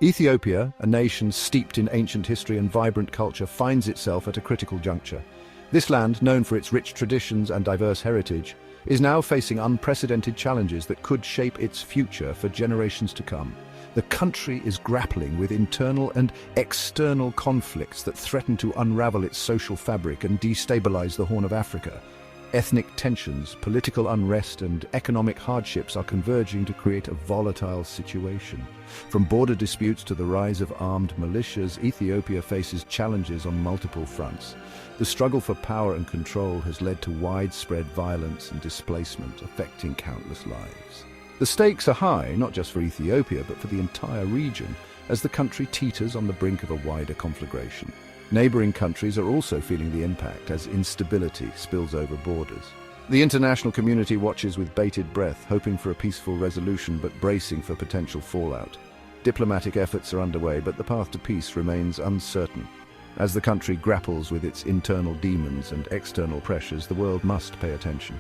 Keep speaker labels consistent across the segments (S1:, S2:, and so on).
S1: Ethiopia, a nation steeped in ancient history and vibrant culture, finds itself at a critical juncture. This land, known for its rich traditions and diverse heritage, is now facing unprecedented challenges that could shape its future for generations to come. The country is grappling with internal and external conflicts that threaten to unravel its social fabric and destabilize the Horn of Africa. Ethnic tensions, political unrest, and economic hardships are converging to create a volatile situation. From border disputes to the rise of armed militias, Ethiopia faces challenges on multiple fronts. The struggle for power and control has led to widespread violence and displacement, affecting countless lives. The stakes are high, not just for Ethiopia, but for the entire region, as the country teeters on the brink of a wider conflagration. Neighboring countries are also feeling the impact as instability spills over borders. The international community watches with bated breath, hoping for a peaceful resolution but bracing for potential fallout. Diplomatic efforts are underway, but the path to peace remains uncertain. As the country grapples with its internal demons and external pressures, the world must pay attention.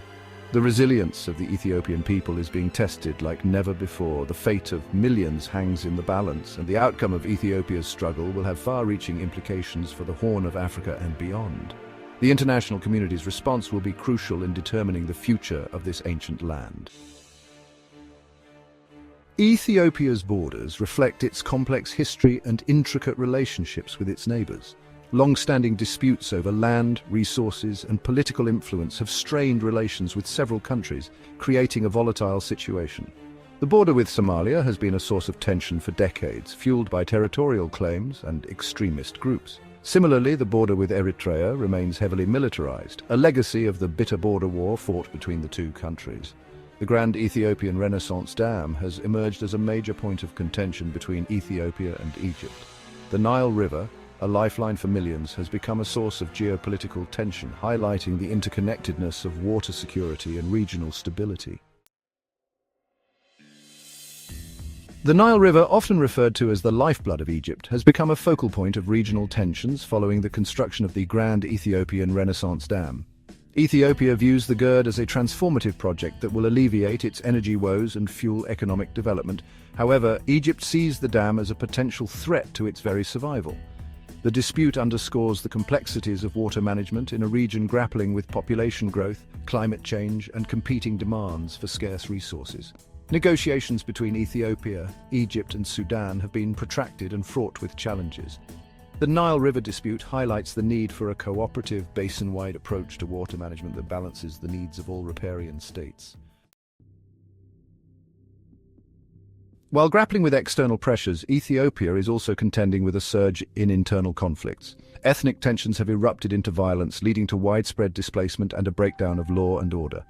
S1: The resilience of the Ethiopian people is being tested like never before. The fate of millions hangs in the balance, and the outcome of Ethiopia's struggle will have far-reaching implications for the Horn of Africa and beyond. The international community's response will be crucial in determining the future of this ancient land. Ethiopia's borders reflect its complex history and intricate relationships with its neighbors. Long-standing disputes over land, resources, and political influence have strained relations with several countries, creating a volatile situation. The border with Somalia has been a source of tension for decades, fueled by territorial claims and extremist groups. Similarly, the border with Eritrea remains heavily militarized, a legacy of the bitter border war fought between the two countries. The Grand Ethiopian Renaissance Dam has emerged as a major point of contention between Ethiopia and Egypt. The Nile River, a lifeline for millions, has become a source of geopolitical tension, highlighting the interconnectedness of water security and regional stability. The Nile River, often referred to as the lifeblood of Egypt, has become a focal point of regional tensions following the construction of the Grand Ethiopian Renaissance Dam. Ethiopia views the GERD as a transformative project that will alleviate its energy woes and fuel economic development. However, Egypt sees the dam as a potential threat to its very survival. The dispute underscores the complexities of water management in a region grappling with population growth, climate change, and competing demands for scarce resources. Negotiations between Ethiopia, Egypt, and Sudan have been protracted and fraught with challenges. The Nile River dispute highlights the need for a cooperative, basin-wide approach to water management that balances the needs of all riparian states. While grappling with external pressures, Ethiopia is also contending with a surge in internal conflicts. Ethnic tensions have erupted into violence, leading to widespread displacement and a breakdown of law and order.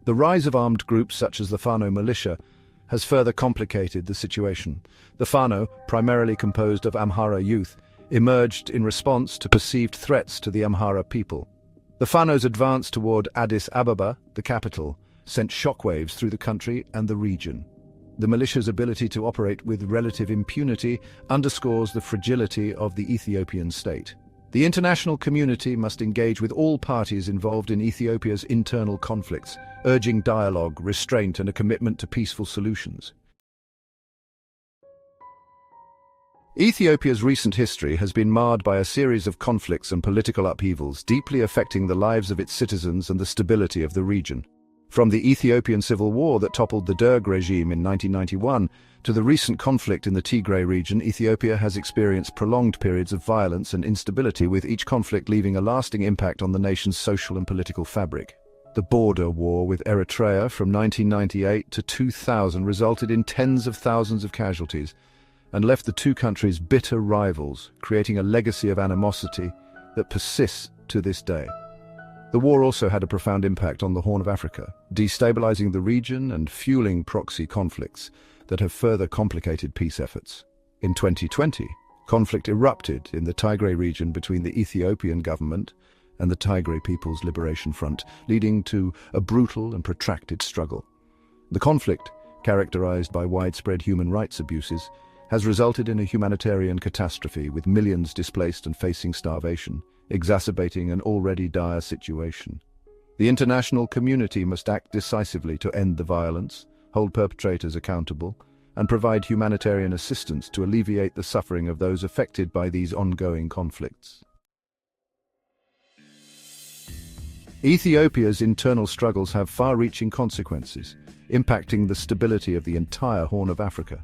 S1: The rise of armed groups such as the Fano militia has further complicated the situation. The Fano, primarily composed of Amhara youth, emerged in response to perceived threats to the Amhara people. The Fano's advance toward Addis Ababa, the capital, sent shockwaves through the country and the region. The militia's ability to operate with relative impunity underscores the fragility of the Ethiopian state. The international community must engage with all parties involved in Ethiopia's internal conflicts, urging dialogue, restraint, and a commitment to peaceful solutions. Ethiopia's recent history has been marred by a series of conflicts and political upheavals, deeply affecting the lives of its citizens and the stability of the region. From the Ethiopian civil war that toppled the Derg regime in 1991 to the recent conflict in the Tigray region, Ethiopia has experienced prolonged periods of violence and instability, with each conflict leaving a lasting impact on the nation's social and political fabric. The border war with Eritrea from 1998 to 2000 resulted in tens of thousands of casualties and left the two countries bitter rivals, creating a legacy of animosity that persists to this day. The war also had a profound impact on the Horn of Africa, destabilizing the region and fueling proxy conflicts that have further complicated peace efforts. In 2020, conflict erupted in the Tigray region between the Ethiopian government and the Tigray People's Liberation Front, leading to a brutal and protracted struggle. The conflict, characterized by widespread human rights abuses, has resulted in a humanitarian catastrophe, with millions displaced and facing starvation, exacerbating an already dire situation. The international community must act decisively to end the violence, hold perpetrators accountable, and provide humanitarian assistance to alleviate the suffering of those affected by these ongoing conflicts. Ethiopia's internal struggles have far-reaching consequences, impacting the stability of the entire Horn of Africa.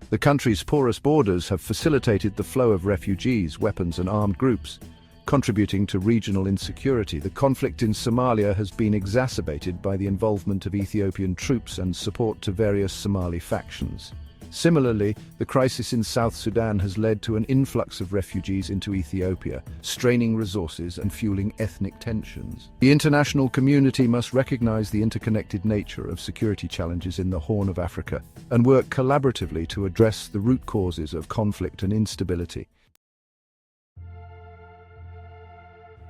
S1: The country's porous borders have facilitated the flow of refugees, weapons and armed groups, contributing to regional insecurity. The conflict in Somalia has been exacerbated by the involvement of Ethiopian troops and support to various Somali factions. Similarly, the crisis in South Sudan has led to an influx of refugees into Ethiopia, straining resources and fueling ethnic tensions. The international community must recognize the interconnected nature of security challenges in the Horn of Africa and work collaboratively to address the root causes of conflict and instability.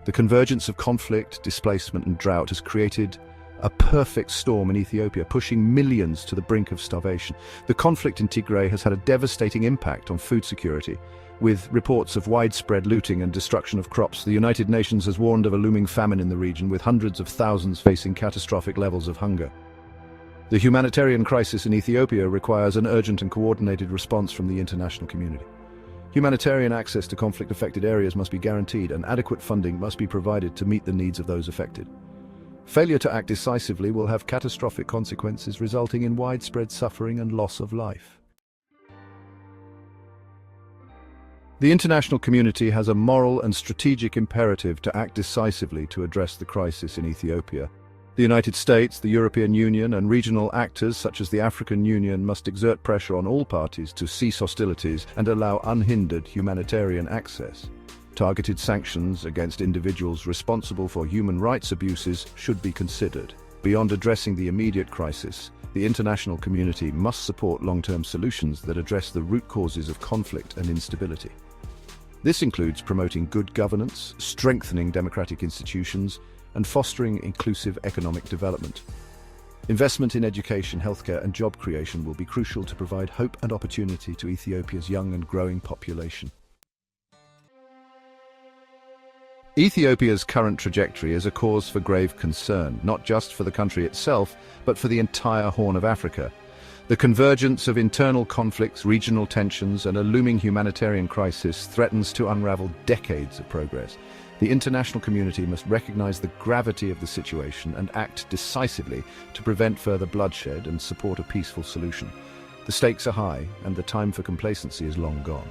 S1: The convergence of conflict, displacement and drought has created a perfect storm in Ethiopia, pushing millions to the brink of starvation. The conflict in Tigray has had a devastating impact on food security, with reports of widespread looting and destruction of crops. The United Nations has warned of a looming famine in the region, with hundreds of thousands facing catastrophic levels of hunger. The humanitarian crisis in Ethiopia requires an urgent and coordinated response from the international community. Humanitarian access to conflict-affected areas must be guaranteed, and adequate funding must be provided to meet the needs of those affected. Failure to act decisively will have catastrophic consequences, resulting in widespread suffering and loss of life. The international community has a moral and strategic imperative to act decisively to address the crisis in Ethiopia. The United States, the European Union, and regional actors such as the African Union must exert pressure on all parties to cease hostilities and allow unhindered humanitarian access. Targeted sanctions against individuals responsible for human rights abuses should be considered. Beyond addressing the immediate crisis, the international community must support long-term solutions that address the root causes of conflict and instability. This includes promoting good governance, strengthening democratic institutions, and fostering inclusive economic development. Investment in education, healthcare, and job creation will be crucial to provide hope and opportunity to Ethiopia's young and growing population. Ethiopia's current trajectory is a cause for grave concern, not just for the country itself, but for the entire Horn of Africa. The convergence of internal conflicts, regional tensions, and a looming humanitarian crisis threatens to unravel decades of progress. The international community must recognize the gravity of the situation and act decisively to prevent further bloodshed and support a peaceful solution. The stakes are high, and the time for complacency is long gone.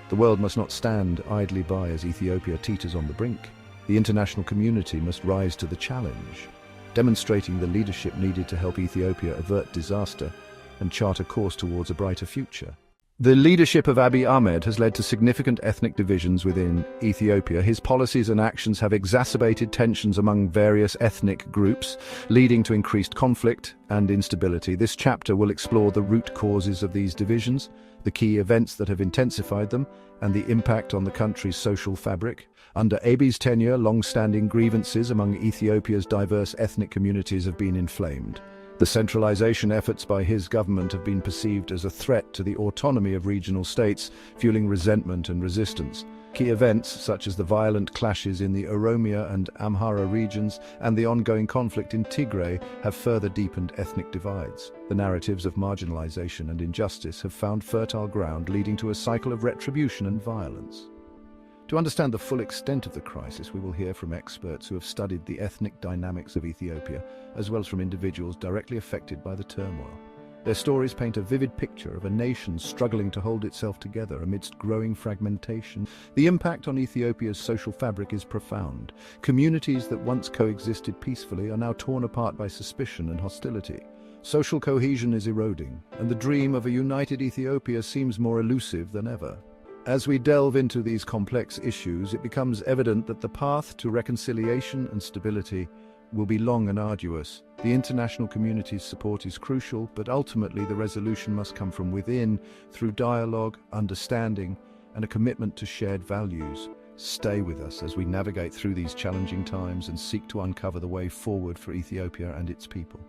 S1: The world must not stand idly by as Ethiopia teeters on the brink. The international community must rise to the challenge, demonstrating the leadership needed to help Ethiopia avert disaster and chart a course towards a brighter future. The leadership of Abiy Ahmed has led to significant ethnic divisions within Ethiopia. His policies and actions have exacerbated tensions among various ethnic groups, leading to increased conflict and instability. This chapter will explore the root causes of these divisions, the key events that have intensified them, and the impact on the country's social fabric. Under Abiy's tenure, long-standing grievances among Ethiopia's diverse ethnic communities have been inflamed. The centralization efforts by his government have been perceived as a threat to the autonomy of regional states, fueling resentment and resistance. Key events, such as the violent clashes in the Oromia and Amhara regions and the ongoing conflict in Tigray, have further deepened ethnic divides. The narratives of marginalization and injustice have found fertile ground, leading to a cycle of retribution and violence. To understand the full extent of the crisis, we will hear from experts who have studied the ethnic dynamics of Ethiopia, as well as from individuals directly affected by the turmoil. Their stories paint a vivid picture of a nation struggling to hold itself together amidst growing fragmentation. The impact on Ethiopia's social fabric is profound. Communities that once coexisted peacefully are now torn apart by suspicion and hostility. Social cohesion is eroding, and the dream of a united Ethiopia seems more elusive than ever. As we delve into these complex issues, it becomes evident that the path to reconciliation and stability will be long and arduous. The international community's support is crucial, but ultimately the resolution must come from within, through dialogue, understanding, and a commitment to shared values. Stay with us as we navigate through these challenging times and seek to uncover the way forward for Ethiopia and its people.